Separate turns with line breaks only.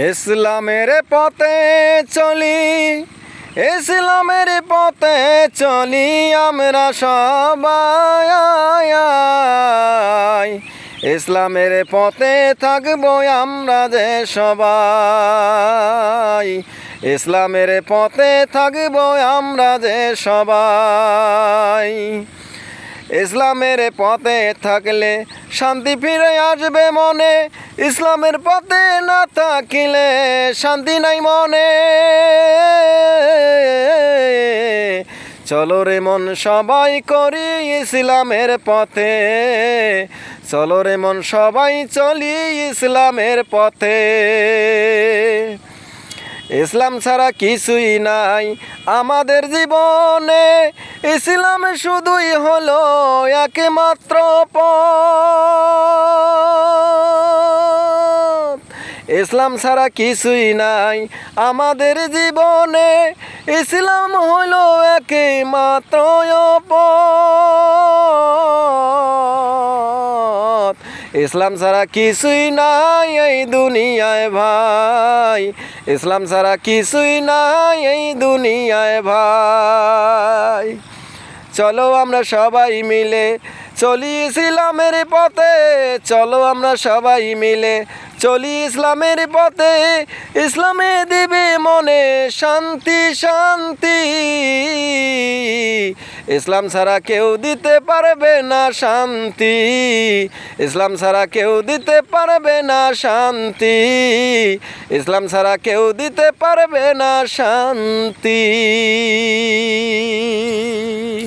ইসলামের পথে চলি, ইসলামের পথে চলি আমরা সবাই। ইসলামের পথে থাকবো আমরা যে সবাই। ইসলামের পথে থাকবো আমরা যে সবাই। ইসলামের পথে থাকলে শান্তি ফিরে আসবে মনে, ইসলামের পথে না থাকিলে শান্তি নাই মনে। চলো রে মন সবাই করি ইসলামের পথে, চলো রে মন সবাই চলি ইসলামের পথে। ইসলাম ছাড়া কিছুই নাই আমাদের জীবনে, ইসলাম শুধুই হলো একমাত্র পথ। ইসলাম ছাড়া কিছুই নাই আমাদের জীবনে, ইসলাম হলো একমাত্র পথ। ইসলাম ছাড়া কিছুই নাই এই দুনিয়ায় ভাই, ইসলাম ছাড়া কিছুই নাই এই দুনিয়ায় ভাই। চলো আমরা সবাই মিলে চলি ইসলামের পথে, চলো আমরা সবাই মিলে চলি ইসলামের পথে। ইসলামে দিবে মনে শান্তি শান্তি, ইসলাম ছাড়া কেউ দিতে পারবে না শান্তি। ইসলাম ছাড়া কেউ দিতে পারবে না শান্তি, ইসলাম ছাড়া কেউ দিতে পারবে না শান্তি।